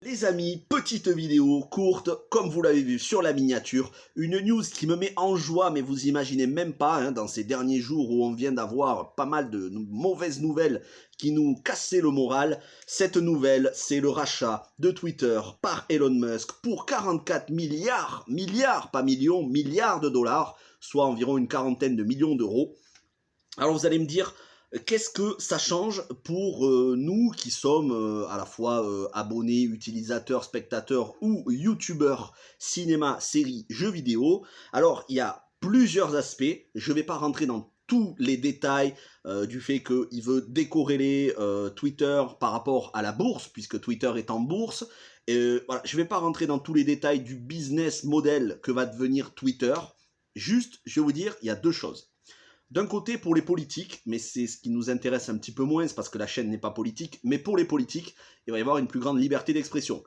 Les amis, petite vidéo courte, comme vous l'avez vu sur la miniature, une news qui me met en joie, mais vous imaginez même pas, dans ces derniers jours où on vient d'avoir pas mal de mauvaises nouvelles qui nous cassaient le moral. Cette nouvelle, c'est le rachat de Twitter par Elon Musk pour 44 milliards, pas millions, milliards de dollars, soit environ une quarantaine de millions d'euros. Alors vous allez me dire, qu'est-ce que ça change pour nous qui sommes à la fois abonnés, utilisateurs, spectateurs ou youtubeurs cinéma, séries, jeux vidéo? Alors il y a plusieurs aspects, je ne vais pas rentrer dans tous les détails du fait qu'il veut décorréler Twitter par rapport à la bourse, puisque Twitter est en bourse. Voilà, je ne vais pas rentrer dans tous les détails du business model que va devenir Twitter. Juste, je vais vous dire, il y a deux choses. D'un côté, pour les politiques, mais c'est ce qui nous intéresse un petit peu moins, c'est parce que la chaîne n'est pas politique, mais pour les politiques, il va y avoir une plus grande liberté d'expression.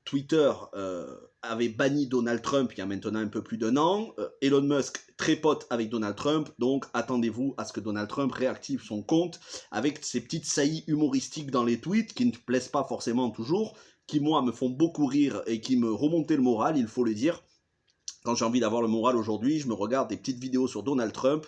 Twitter avait banni Donald Trump il y a maintenant un peu plus d'1 an. Elon Musk très pote avec Donald Trump, donc attendez-vous à ce que Donald Trump réactive son compte avec ses petites saillies humoristiques dans les tweets qui ne plaisent pas forcément toujours, qui moi me font beaucoup rire et qui me remontaient le moral, il faut le dire. Quand j'ai envie d'avoir le moral aujourd'hui, je me regarde des petites vidéos sur Donald Trump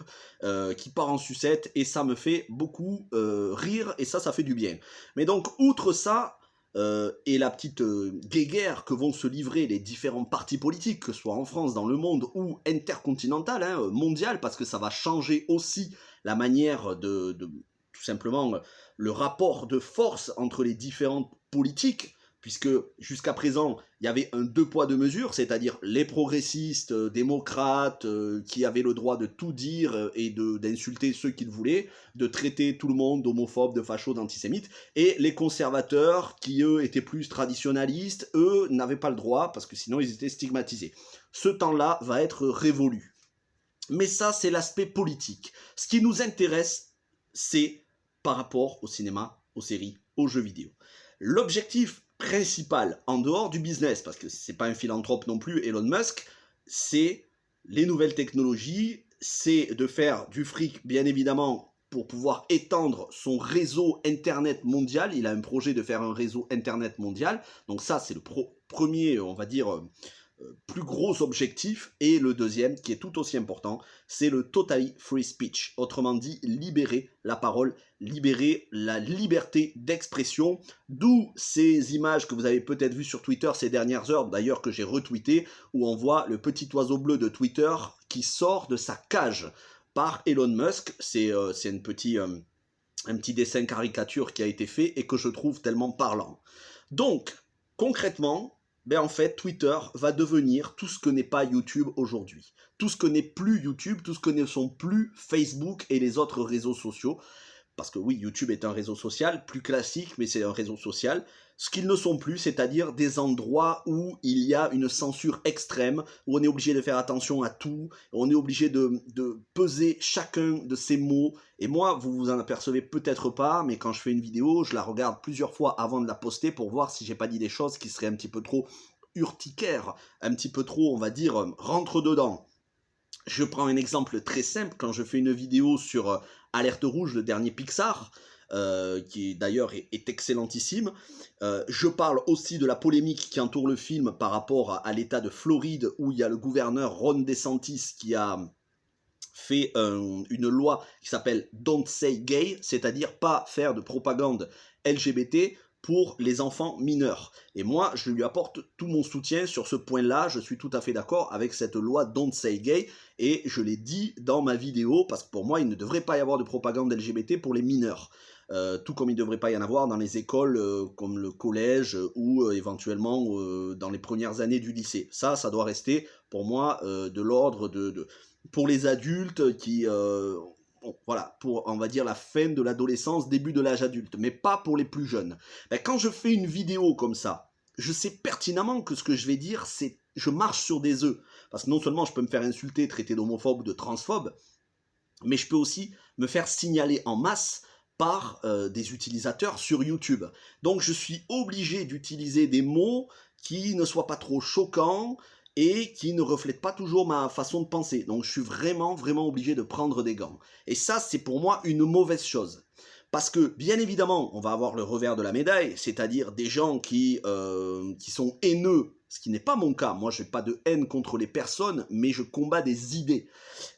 qui part en sucette et ça me fait beaucoup rire et ça fait du bien. Mais donc, outre ça, et la petite guéguerre que vont se livrer les différents partis politiques, que ce soit en France, dans le monde ou intercontinental, mondial, parce que ça va changer aussi la manière de tout simplement, le rapport de force entre les différentes politiques, puisque jusqu'à présent, il y avait un deux poids deux mesures, c'est-à-dire les progressistes, démocrates, qui avaient le droit de tout dire et d'insulter ceux qu'ils voulaient, de traiter tout le monde d'homophobes, de fachos, d'antisémites, et les conservateurs, qui eux étaient plus traditionalistes, eux n'avaient pas le droit, parce que sinon ils étaient stigmatisés. Ce temps-là va être révolu. Mais ça, c'est l'aspect politique. Ce qui nous intéresse, c'est par rapport au cinéma, aux séries, aux jeux vidéo. L'objectif principal, en dehors du business, parce que c'est pas un philanthrope non plus, Elon Musk, c'est les nouvelles technologies, c'est de faire du fric, bien évidemment, pour pouvoir étendre son réseau Internet mondial. Il a un projet de faire un réseau Internet mondial. Donc ça, c'est le premier, on va dire, plus gros objectif. Et le deuxième, qui est tout aussi important, c'est le totally free speech. Autrement dit, libérer la parole, libérer la liberté d'expression. D'où ces images que vous avez peut-être vues sur Twitter ces dernières heures, d'ailleurs que j'ai retweeté, où on voit le petit oiseau bleu de Twitter qui sort de sa cage par Elon Musk. C'est un petit dessin caricature qui a été fait et que je trouve tellement parlant. Donc, concrètement, en fait, Twitter va devenir tout ce que n'est pas YouTube aujourd'hui. Tout ce que n'est plus YouTube, tout ce que ne sont plus Facebook et les autres réseaux sociaux. Parce que oui, YouTube est un réseau social, plus classique, mais c'est un réseau social. Ce qu'ils ne sont plus, c'est-à-dire des endroits où il y a une censure extrême, où on est obligé de faire attention à tout, on est obligé de peser chacun de ces mots. Et moi, vous vous en apercevez peut-être pas, mais quand je fais une vidéo, je la regarde plusieurs fois avant de la poster pour voir si j'ai pas dit des choses qui seraient un petit peu trop urticaires, un petit peu trop, on va dire, rentre dedans. Je prends un exemple très simple, quand je fais une vidéo sur Alerte Rouge, le dernier Pixar, qui d'ailleurs est excellentissime, je parle aussi de la polémique qui entoure le film par rapport à l'état de Floride, où il y a le gouverneur Ron DeSantis qui a fait une loi qui s'appelle Don't Say Gay, c'est-à-dire pas faire de propagande LGBT pour les enfants mineurs. Et moi, je lui apporte tout mon soutien sur ce point-là. Je suis tout à fait d'accord avec cette loi Don't Say Gay. Et je l'ai dit dans ma vidéo, parce que pour moi, il ne devrait pas y avoir de propagande LGBT pour les mineurs. Tout comme il ne devrait pas y en avoir dans les écoles comme le collège ou éventuellement dans les premières années du lycée. Ça doit rester pour moi de l'ordre pour les adultes qui... Bon, voilà, pour, on va dire, la fin de l'adolescence, début de l'âge adulte, mais pas pour les plus jeunes. Quand je fais une vidéo comme ça, je sais pertinemment que ce que je vais dire, c'est je marche sur des œufs. Parce que non seulement je peux me faire insulter, traiter d'homophobe ou de transphobe, mais je peux aussi me faire signaler en masse par des utilisateurs sur YouTube. Donc je suis obligé d'utiliser des mots qui ne soient pas trop choquants, et qui ne reflète pas toujours ma façon de penser. Donc je suis vraiment obligé de prendre des gants. Et ça, c'est pour moi une mauvaise chose. Parce que, bien évidemment, on va avoir le revers de la médaille, c'est-à-dire des gens qui sont haineux, ce qui n'est pas mon cas. Moi, je n'ai pas de haine contre les personnes, mais je combats des idées.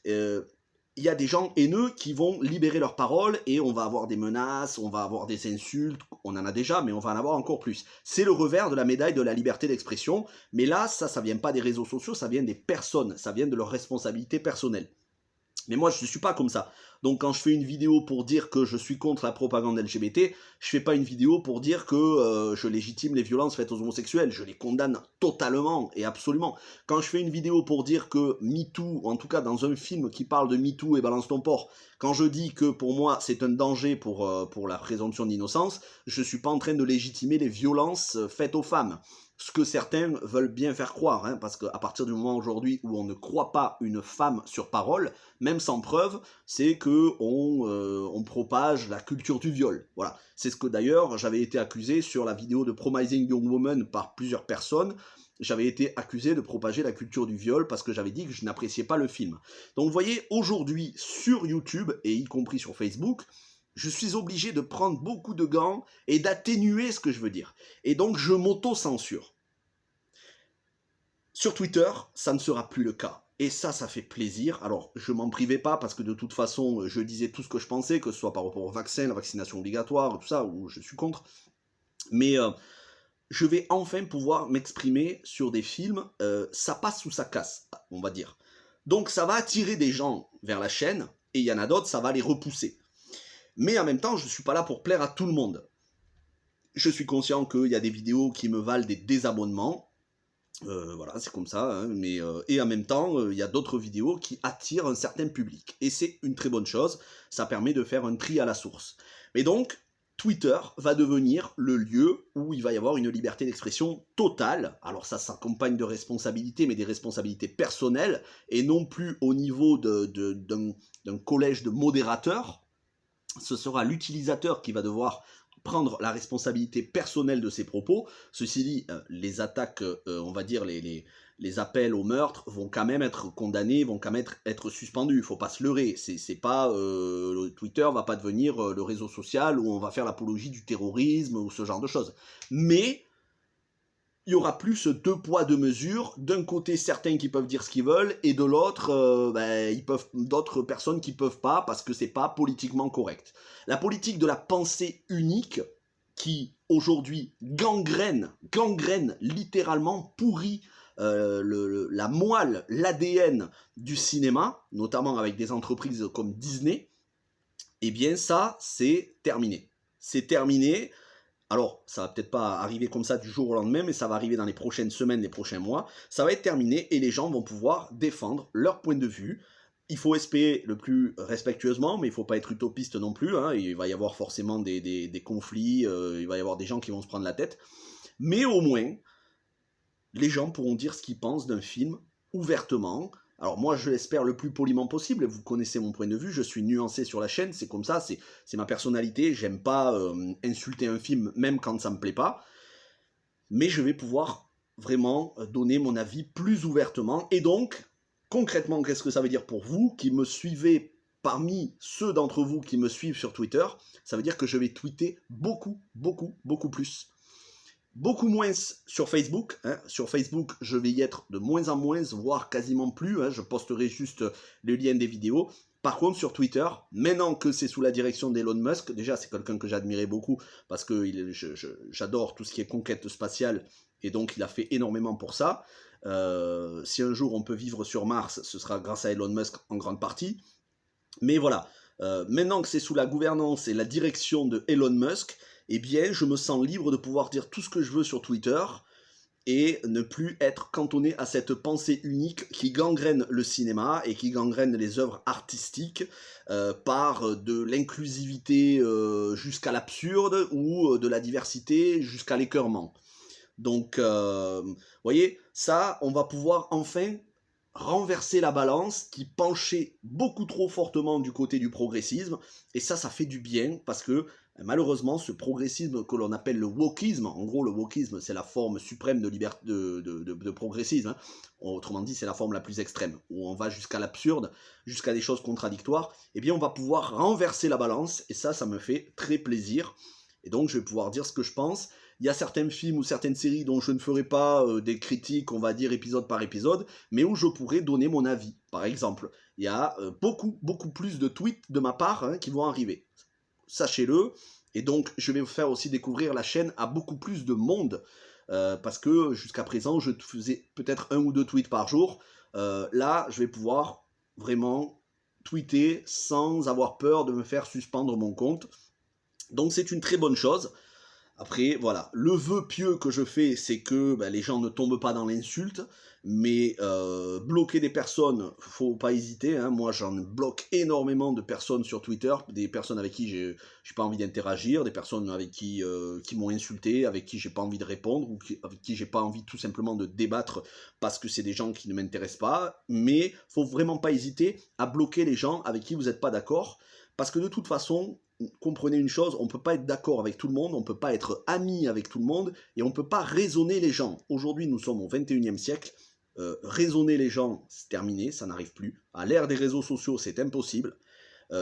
Il y a des gens haineux qui vont libérer leur parole et on va avoir des menaces, on va avoir des insultes, on en a déjà, mais on va en avoir encore plus. C'est le revers de la médaille de la liberté d'expression, mais là, ça vient pas des réseaux sociaux, ça vient des personnes, ça vient de leur responsabilité personnelle. Mais moi, je ne suis pas comme ça. Donc quand je fais une vidéo pour dire que je suis contre la propagande LGBT, je fais pas une vidéo pour dire que je légitime les violences faites aux homosexuels. Je les condamne totalement et absolument. Quand je fais une vidéo pour dire que MeToo, en tout cas dans un film qui parle de MeToo et Balance ton porc, quand je dis que pour moi c'est un danger pour la présomption d'innocence, je ne suis pas en train de légitimer les violences faites aux femmes. Ce que certains veulent bien faire croire, hein, parce qu'à partir du moment aujourd'hui où on ne croit pas une femme sur parole, même sans preuve, c'est qu'on propage la culture du viol. Voilà. C'est ce que d'ailleurs j'avais été accusé sur la vidéo de Promising Young Woman par plusieurs personnes. J'avais été accusé de propager la culture du viol parce que j'avais dit que je n'appréciais pas le film. Donc vous voyez, aujourd'hui sur YouTube, et y compris sur Facebook, je suis obligé de prendre beaucoup de gants et d'atténuer ce que je veux dire. Et donc je m'auto-censure. Sur Twitter, ça ne sera plus le cas. Et ça fait plaisir. Alors, je m'en privais pas parce que de toute façon, je disais tout ce que je pensais, que ce soit par rapport au vaccin, la vaccination obligatoire, tout ça, où je suis contre. Mais je vais enfin pouvoir m'exprimer sur des films, ça passe ou ça casse, on va dire. Donc ça va attirer des gens vers la chaîne, et il y en a d'autres, ça va les repousser. Mais en même temps, je ne suis pas là pour plaire à tout le monde. Je suis conscient qu'il y a des vidéos qui me valent des désabonnements. Voilà, c'est comme ça. Hein, et en même temps, il y a d'autres vidéos qui attirent un certain public. Et c'est une très bonne chose. Ça permet de faire un tri à la source. Mais donc, Twitter va devenir le lieu où il va y avoir une liberté d'expression totale. Alors ça s'accompagne de responsabilités, mais des responsabilités personnelles, et non plus au niveau d'un collège de modérateurs. Ce sera l'utilisateur qui va devoir prendre la responsabilité personnelle de ses propos. Ceci dit, les attaques, on va dire les appels au meurtre vont quand même être condamnés, vont quand même être suspendus. Il ne faut pas se leurrer. C'est pas Twitter va pas devenir le réseau social où on va faire l'apologie du terrorisme ou ce genre de choses. Mais il y aura plus deux poids, deux mesures. D'un côté, certains qui peuvent dire ce qu'ils veulent, et de l'autre, d'autres personnes qui peuvent pas, parce que c'est pas politiquement correct. La politique de la pensée unique, qui aujourd'hui gangrène littéralement, pourrit la moelle, l'ADN du cinéma, notamment avec des entreprises comme Disney, eh bien ça, c'est terminé. C'est terminé. Alors, ça va peut-être pas arriver comme ça du jour au lendemain, mais ça va arriver dans les prochaines semaines, les prochains mois. Ça va être terminé et les gens vont pouvoir défendre leur point de vue. Il faut espérer le plus respectueusement, mais il ne faut pas être utopiste non plus. Hein. Il va y avoir forcément des conflits, il va y avoir des gens qui vont se prendre la tête. Mais au moins, les gens pourront dire ce qu'ils pensent d'un film ouvertement. Alors moi, je l'espère le plus poliment possible. Vous connaissez mon point de vue, je suis nuancé sur la chaîne, c'est comme ça, c'est ma personnalité. J'aime pas insulter un film, même quand ça me plaît pas. Mais je vais pouvoir vraiment donner mon avis plus ouvertement. Et donc, concrètement, qu'est-ce que ça veut dire pour vous qui me suivez parmi ceux d'entre vous qui me suivent sur Twitter? Ça veut dire que je vais tweeter beaucoup plus. Beaucoup moins sur Facebook. Hein. Sur Facebook, je vais y être de moins en moins, voire quasiment plus. Hein. Je posterai juste le lien des vidéos. Par contre, sur Twitter, maintenant que c'est sous la direction d'Elon Musk, déjà c'est quelqu'un que j'admirais beaucoup parce que j'adore tout ce qui est conquête spatiale et donc il a fait énormément pour ça. Si un jour on peut vivre sur Mars, ce sera grâce à Elon Musk en grande partie. Mais voilà, maintenant que c'est sous la gouvernance et la direction de Elon Musk, eh bien, je me sens libre de pouvoir dire tout ce que je veux sur Twitter et ne plus être cantonné à cette pensée unique qui gangrène le cinéma et qui gangrène les œuvres artistiques par de l'inclusivité jusqu'à l'absurde ou de la diversité jusqu'à l'écœurement. Donc, vous voyez, ça, on va pouvoir enfin renverser la balance qui penchait beaucoup trop fortement du côté du progressisme, et ça fait du bien parce que Malheureusement, ce progressisme que l'on appelle le wokisme, en gros le wokisme c'est la forme suprême de progressisme, hein. Autrement dit c'est la forme la plus extrême, où on va jusqu'à l'absurde, jusqu'à des choses contradictoires, eh bien on va pouvoir renverser la balance, et ça me fait très plaisir, et donc je vais pouvoir dire ce que je pense. Il y a certains films ou certaines séries dont je ne ferai pas des critiques, on va dire épisode par épisode, mais où je pourrais donner mon avis. Par exemple, il y a beaucoup plus de tweets de ma part, hein, qui vont arriver. Sachez-le, et donc je vais vous faire aussi découvrir la chaîne à beaucoup plus de monde, parce que jusqu'à présent je faisais peut-être 1 ou 2 tweets par jour. Là je vais pouvoir vraiment tweeter sans avoir peur de me faire suspendre mon compte, donc c'est une très bonne chose. Après, voilà, le vœu pieux que je fais, c'est que les gens ne tombent pas dans l'insulte, mais bloquer des personnes, faut pas hésiter, hein. Moi j'en bloque énormément de personnes sur Twitter, des personnes avec qui j'ai pas envie d'interagir, des personnes avec qui m'ont insulté, avec qui j'ai pas envie de répondre, ou avec qui j'ai pas envie tout simplement de débattre, parce que c'est des gens qui ne m'intéressent pas, mais faut vraiment pas hésiter à bloquer les gens avec qui vous n'êtes pas d'accord, parce que de toute façon, comprenez une chose, on ne peut pas être d'accord avec tout le monde, on ne peut pas être ami avec tout le monde, et on ne peut pas raisonner les gens. Aujourd'hui, nous sommes au 21e siècle, raisonner les gens, c'est terminé, ça n'arrive plus. À l'ère des réseaux sociaux, c'est impossible.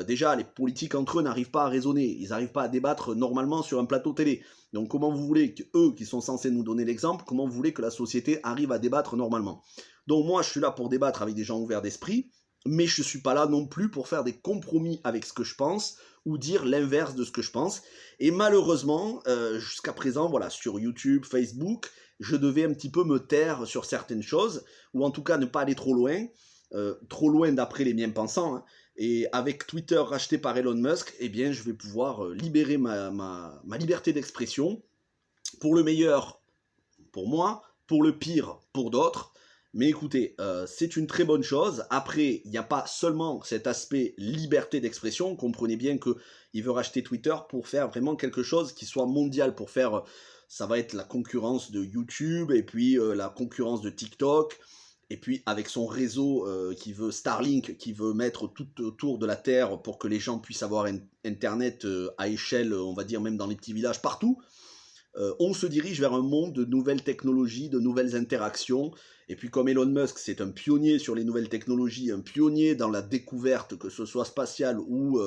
Déjà, les politiques entre eux n'arrivent pas à raisonner, ils n'arrivent pas à débattre normalement sur un plateau télé. Donc comment vous voulez qu'eux, qui sont censés nous donner l'exemple, comment vous voulez que la société arrive à débattre normalement? Donc moi, je suis là pour débattre avec des gens ouverts d'esprit, mais je ne suis pas là non plus pour faire des compromis avec ce que je pense, ou dire l'inverse de ce que je pense. Et malheureusement, jusqu'à présent, voilà, sur YouTube, Facebook, je devais un petit peu me taire sur certaines choses, ou en tout cas ne pas aller trop loin d'après les miens pensants, hein. Et avec Twitter racheté par Elon Musk, eh bien, je vais pouvoir libérer ma liberté d'expression, pour le meilleur pour moi, pour le pire pour d'autres. Mais écoutez, c'est une très bonne chose. Après, il n'y a pas seulement cet aspect liberté d'expression. Comprenez bien qu'il veut racheter Twitter pour faire vraiment quelque chose qui soit mondial, pour faire, ça va être la concurrence de YouTube, et puis la concurrence de TikTok, et puis avec son réseau qui veut Starlink, qui veut mettre tout autour de la Terre pour que les gens puissent avoir Internet à échelle, on va dire même dans les petits villages, partout. On se dirige vers un monde de nouvelles technologies, de nouvelles interactions, et puis comme Elon Musk c'est un pionnier sur les nouvelles technologies, un pionnier dans la découverte, que ce soit spatiale ou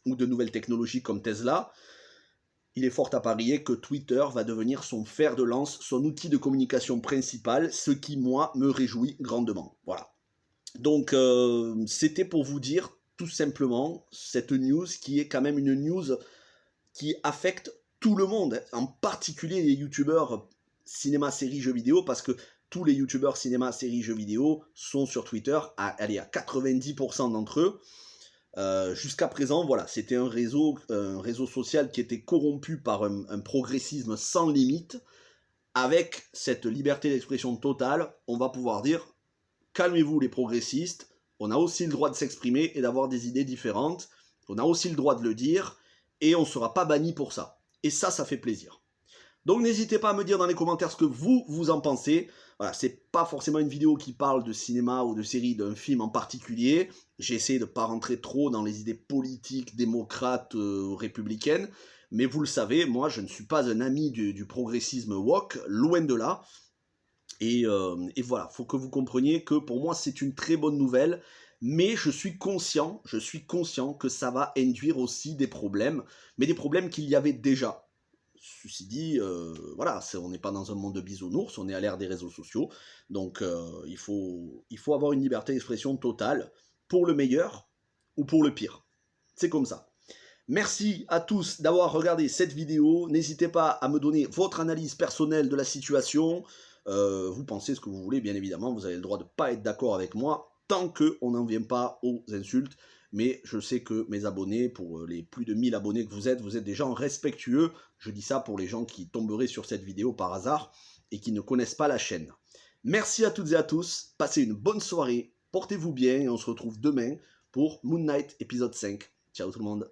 de nouvelles technologies comme Tesla, il est fort à parier que Twitter va devenir son fer de lance, son outil de communication principal, ce qui, moi, me réjouit grandement. Voilà. Donc, c'était pour vous dire, tout simplement, cette news qui est quand même une news qui affecte tout le monde, en particulier les youtubeurs cinéma, séries, jeux vidéo, parce que tous les youtubeurs cinéma, séries, jeux vidéo sont sur Twitter, allez, à 90% d'entre eux. Jusqu'à présent, voilà, c'était un réseau social qui était corrompu par un progressisme sans limite. Avec cette liberté d'expression totale, on va pouvoir dire, calmez-vous les progressistes, on a aussi le droit de s'exprimer et d'avoir des idées différentes, on a aussi le droit de le dire, et on ne sera pas banni pour ça. Et ça fait plaisir. Donc n'hésitez pas à me dire dans les commentaires ce que vous en pensez. Voilà, c'est pas forcément une vidéo qui parle de cinéma ou de série, d'un film en particulier. J'ai essayé de ne pas rentrer trop dans les idées politiques, démocrates, républicaines. Mais vous le savez, moi je ne suis pas un ami du progressisme woke, loin de là. Et voilà, il faut que vous compreniez que pour moi c'est une très bonne nouvelle. Mais je suis conscient que ça va induire aussi des problèmes. Mais des problèmes qu'il y avait déjà. Ceci dit, voilà, on n'est pas dans un monde de bisounours, on est à l'ère des réseaux sociaux, donc il faut avoir une liberté d'expression totale, pour le meilleur ou pour le pire. C'est comme ça. Merci à tous d'avoir regardé cette vidéo, n'hésitez pas à me donner votre analyse personnelle de la situation, vous pensez ce que vous voulez, bien évidemment, vous avez le droit de ne pas être d'accord avec moi, tant qu'on n'en vient pas aux insultes. Mais je sais que mes abonnés, pour les plus de 1000 abonnés que vous êtes des gens respectueux. Je dis ça pour les gens qui tomberaient sur cette vidéo par hasard et qui ne connaissent pas la chaîne. Merci à toutes et à tous, passez une bonne soirée, portez-vous bien et on se retrouve demain pour Moon Knight épisode 5. Ciao tout le monde.